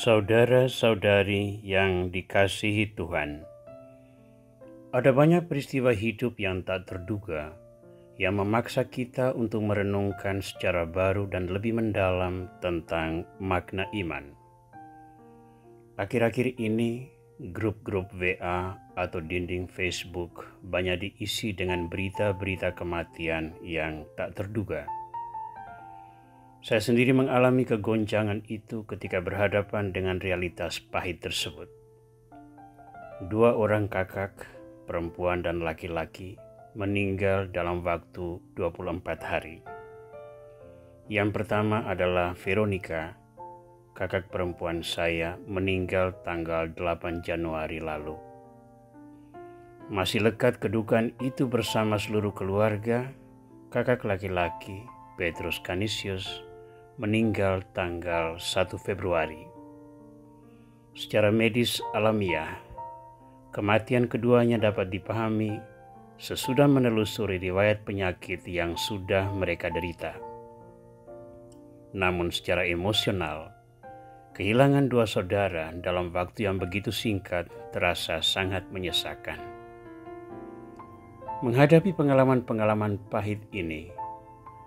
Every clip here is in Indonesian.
Saudara-saudari yang dikasihi Tuhan, ada banyak peristiwa hidup yang tak terduga yang memaksa kita untuk merenungkan secara baru dan lebih mendalam tentang makna iman. Akhir-akhir ini, grup-grup WA atau dinding Facebook banyak diisi dengan berita-berita kematian yang tak terduga. Saya sendiri mengalami kegoncangan itu ketika berhadapan dengan realitas pahit tersebut. 2 orang kakak, perempuan dan laki-laki, meninggal dalam waktu 24 hari. Yang pertama adalah Veronica, kakak perempuan saya, meninggal tanggal 8 Januari lalu. Masih lekat kedukaan itu bersama seluruh keluarga. Kakak laki-laki, Petrus Canisius, meninggal tanggal 1 Februari. Secara medis alamiah, kematian keduanya dapat dipahami sesudah menelusuri riwayat penyakit yang sudah mereka derita. Namun secara emosional, kehilangan 2 saudara dalam waktu yang begitu singkat terasa sangat menyesakan. Menghadapi pengalaman-pengalaman pahit ini,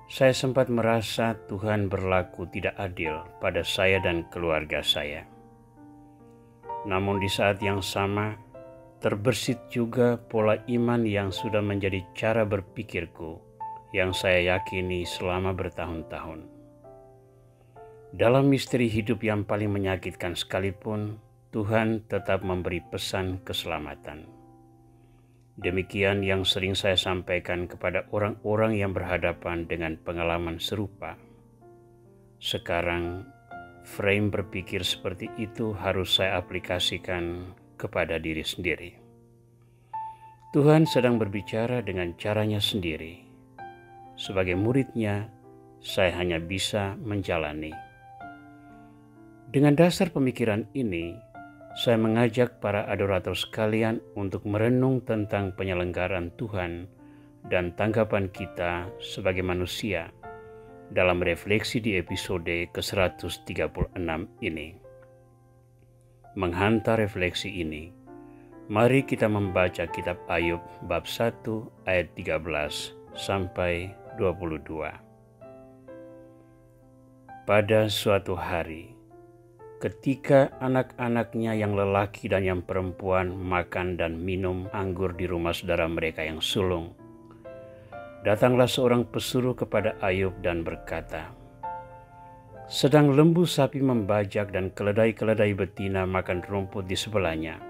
saya sempat merasa Tuhan berlaku tidak adil pada saya dan keluarga saya. Namun di saat yang sama, terbersit juga pola iman yang sudah menjadi cara berpikirku yang saya yakini selama bertahun-tahun. Dalam misteri hidup yang paling menyakitkan sekalipun, Tuhan tetap memberi pesan keselamatan. Demikian yang sering saya sampaikan kepada orang-orang yang berhadapan dengan pengalaman serupa. Sekarang, frame berpikir seperti itu harus saya aplikasikan kepada diri sendiri. Tuhan sedang berbicara dengan caranya sendiri. Sebagai muridnya, saya hanya bisa menjalani. Dengan dasar pemikiran ini, saya mengajak para adorator sekalian untuk merenung tentang penyelenggaraan Tuhan dan tanggapan kita sebagai manusia dalam refleksi di episode ke-136 ini. Menghantar refleksi ini, mari kita membaca kitab Ayub bab 1 ayat 13 sampai 22. Pada suatu hari, ketika anak-anaknya yang lelaki dan yang perempuan makan dan minum anggur di rumah saudara mereka yang sulung, datanglah seorang pesuruh kepada Ayub dan berkata, sedang lembu sapi membajak dan keledai-keledai betina makan rumput di sebelahnya.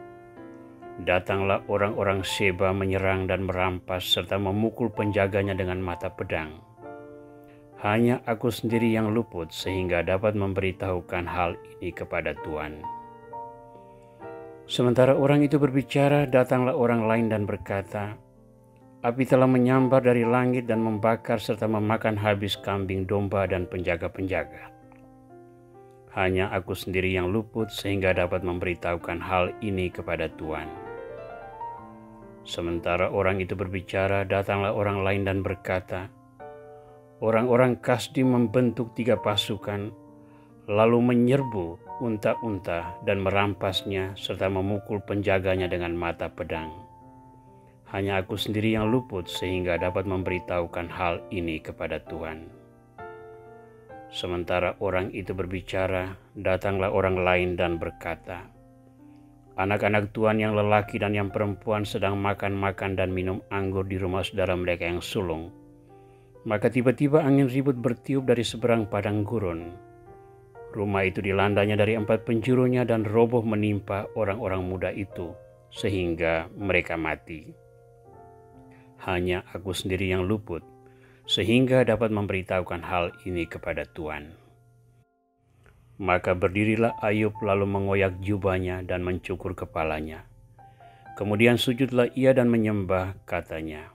Datanglah orang-orang Sheba menyerang dan merampas serta memukul penjaganya dengan mata pedang. Hanya aku sendiri yang luput sehingga dapat memberitahukan hal ini kepada Tuhan. Sementara orang itu berbicara, datanglah orang lain dan berkata, api telah menyambar dari langit dan membakar serta memakan habis kambing domba dan penjaga-penjaga. Hanya aku sendiri yang luput sehingga dapat memberitahukan hal ini kepada Tuhan. Sementara orang itu berbicara, datanglah orang lain dan berkata, orang-orang Kasdi membentuk 3 pasukan, lalu menyerbu unta-unta dan merampasnya serta memukul penjaganya dengan mata pedang. Hanya aku sendiri yang luput sehingga dapat memberitahukan hal ini kepada Tuhan. Sementara orang itu berbicara, datanglah orang lain dan berkata, anak-anak Tuhan yang lelaki dan yang perempuan sedang makan-makan dan minum anggur di rumah saudara mereka yang sulung. Maka tiba-tiba angin ribut bertiup dari seberang padang gurun. Rumah itu dilandanya dari 4 penjurunya dan roboh menimpa orang-orang muda itu sehingga mereka mati. Hanya aku sendiri yang luput sehingga dapat memberitahukan hal ini kepada Tuhan. Maka berdirilah Ayub lalu mengoyak jubahnya dan mencukur kepalanya. Kemudian sujudlah ia dan menyembah, katanya,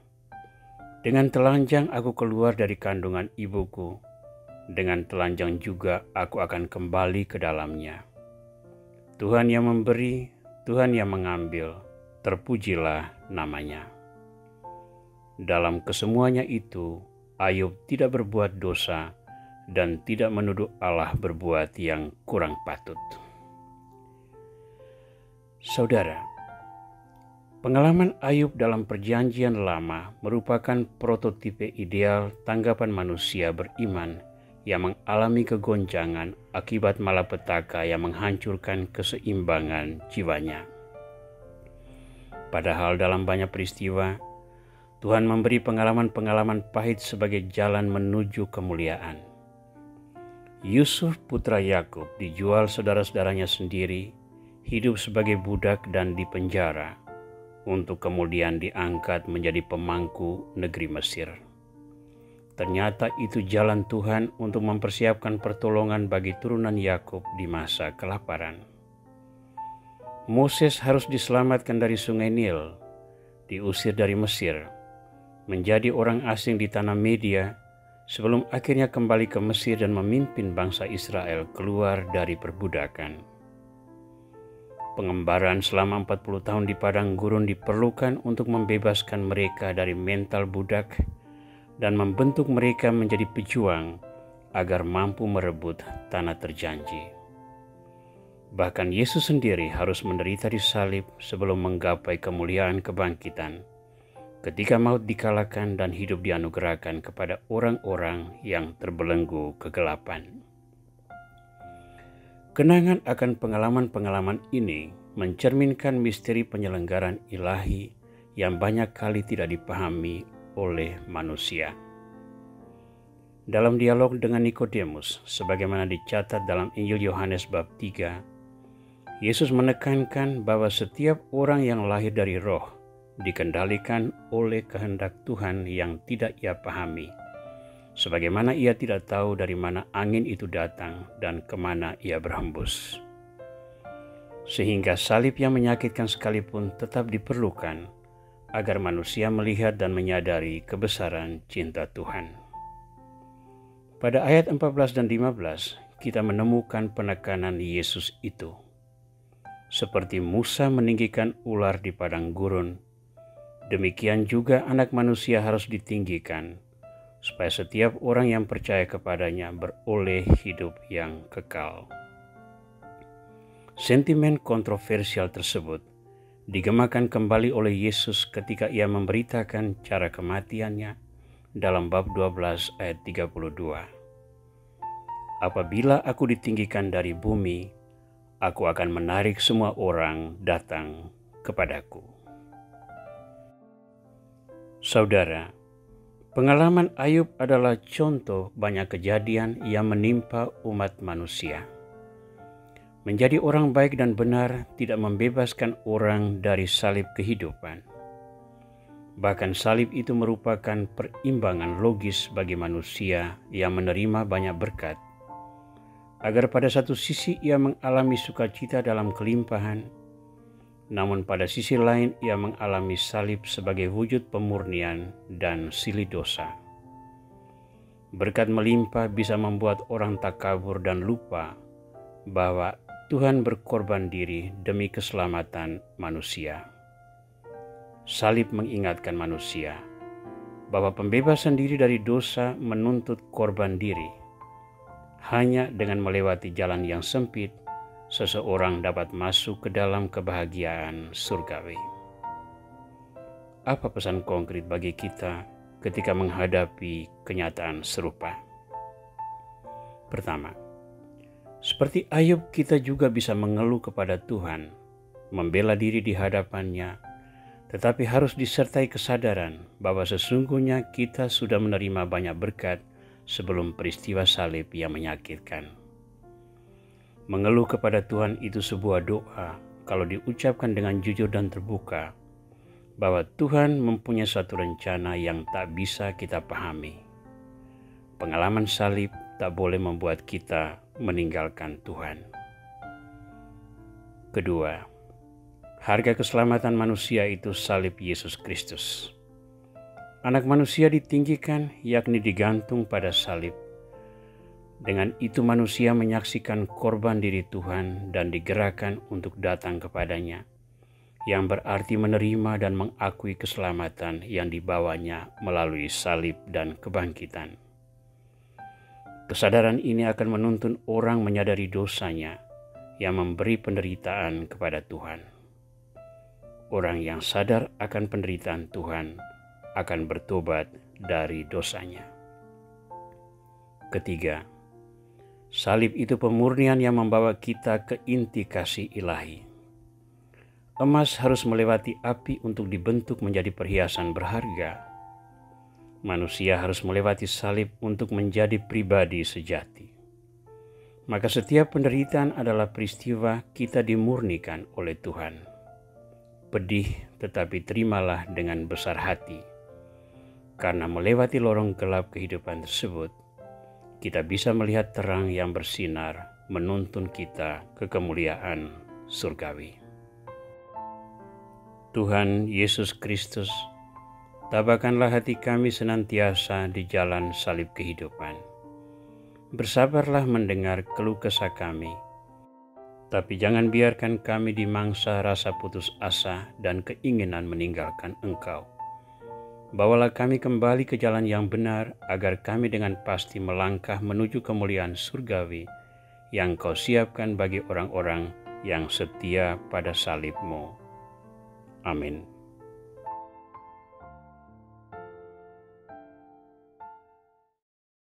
dengan telanjang aku keluar dari kandungan ibuku, dengan telanjang juga aku akan kembali ke dalamnya. Tuhan yang memberi, Tuhan yang mengambil, terpujilah namanya. Dalam kesemuanya itu, Ayub tidak berbuat dosa dan tidak menuduh Allah berbuat yang kurang patut. Saudara, pengalaman Ayub dalam Perjanjian Lama merupakan prototipe ideal tanggapan manusia beriman yang mengalami kegoncangan akibat malapetaka yang menghancurkan keseimbangan jiwanya. Padahal dalam banyak peristiwa, Tuhan memberi pengalaman-pengalaman pahit sebagai jalan menuju kemuliaan. Yusuf putra Yakub dijual saudara-saudaranya sendiri, hidup sebagai budak dan dipenjara, untuk kemudian diangkat menjadi pemangku negeri Mesir. Ternyata itu jalan Tuhan untuk mempersiapkan pertolongan bagi turunan Yakub di masa kelaparan. Moses harus diselamatkan dari sungai Nil, diusir dari Mesir, menjadi orang asing di tanah Media, sebelum akhirnya kembali ke Mesir dan memimpin bangsa Israel keluar dari perbudakan. Pengembaraan selama 40 tahun di padang gurun diperlukan untuk membebaskan mereka dari mental budak dan membentuk mereka menjadi pejuang agar mampu merebut tanah terjanji. Bahkan Yesus sendiri harus menderita di salib sebelum menggapai kemuliaan kebangkitan, ketika maut dikalahkan dan hidup dianugerahkan kepada orang-orang yang terbelenggu kegelapan. Kenangan akan pengalaman-pengalaman ini mencerminkan misteri penyelenggaraan ilahi yang banyak kali tidak dipahami oleh manusia. Dalam dialog dengan Nikodemus, sebagaimana dicatat dalam Injil Yohanes bab 3, Yesus menekankan bahwa setiap orang yang lahir dari roh dikendalikan oleh kehendak Tuhan yang tidak ia pahami, sebagaimana ia tidak tahu dari mana angin itu datang dan kemana ia berhembus. Sehingga salib yang menyakitkan sekalipun tetap diperlukan agar manusia melihat dan menyadari kebesaran cinta Tuhan. Pada ayat 14 dan 15, kita menemukan penekanan Yesus itu. Seperti Musa meninggikan ular di padang gurun, demikian juga Anak Manusia harus ditinggikan, supaya setiap orang yang percaya kepadanya beroleh hidup yang kekal. Sentimen kontroversial tersebut digemakan kembali oleh Yesus ketika ia memberitakan cara kematiannya dalam bab 12 ayat 32. Apabila aku ditinggikan dari bumi, aku akan menarik semua orang datang kepadaku. Saudara, pengalaman Ayub adalah contoh banyak kejadian yang menimpa umat manusia. Menjadi orang baik dan benar tidak membebaskan orang dari salib kehidupan. Bahkan salib itu merupakan perimbangan logis bagi manusia yang menerima banyak berkat, agar pada satu sisi ia mengalami sukacita dalam kelimpahan, namun pada sisi lain ia mengalami salib sebagai wujud pemurnian dan silih dosa. Berkat melimpah bisa membuat orang takabur dan lupa bahwa Tuhan berkorban diri demi keselamatan manusia. Salib mengingatkan manusia bahwa pembebasan diri dari dosa menuntut korban diri. Hanya dengan melewati jalan yang sempit, seseorang dapat masuk ke dalam kebahagiaan surgawi. Apa pesan konkret bagi kita ketika menghadapi kenyataan serupa? Pertama, seperti Ayub, kita juga bisa mengeluh kepada Tuhan, membela diri di hadapannya, tetapi harus disertai kesadaran bahwa sesungguhnya kita sudah menerima banyak berkat sebelum peristiwa salib yang menyakitkan. Mengeluh kepada Tuhan itu sebuah doa kalau diucapkan dengan jujur dan terbuka, bahwa Tuhan mempunyai satu rencana yang tak bisa kita pahami. Pengalaman salib tak boleh membuat kita meninggalkan Tuhan. Kedua, harga keselamatan manusia itu salib Yesus Kristus. Anak manusia ditinggikan, yakni digantung pada salib. Dengan itu manusia menyaksikan korban diri Tuhan dan digerakkan untuk datang kepadanya, yang berarti menerima dan mengakui keselamatan yang dibawanya melalui salib dan kebangkitan. Kesadaran ini akan menuntun orang menyadari dosanya yang memberi penderitaan kepada Tuhan. orang yang sadar akan penderitaan Tuhan akan bertobat dari dosanya. Ketiga, salib itu pemurnian yang membawa kita ke inti kasih ilahi. Emas harus melewati api untuk dibentuk menjadi perhiasan berharga. Manusia harus melewati salib untuk menjadi pribadi sejati. Maka setiap penderitaan adalah peristiwa kita dimurnikan oleh Tuhan. Pedih, tetapi terimalah dengan besar hati. Karena melewati lorong gelap kehidupan tersebut, kita bisa melihat terang yang bersinar menuntun kita ke kemuliaan surgawi. Tuhan Yesus Kristus, tabahkanlah hati kami senantiasa di jalan salib kehidupan. Bersabarlah mendengar keluh kesah kami, tapi jangan biarkan kami dimangsa rasa putus asa dan keinginan meninggalkan Engkau. Bawalah kami kembali ke jalan yang benar, agar kami dengan pasti melangkah menuju kemuliaan surgawi yang Kau siapkan bagi orang-orang yang setia pada salib-Mu. Amin.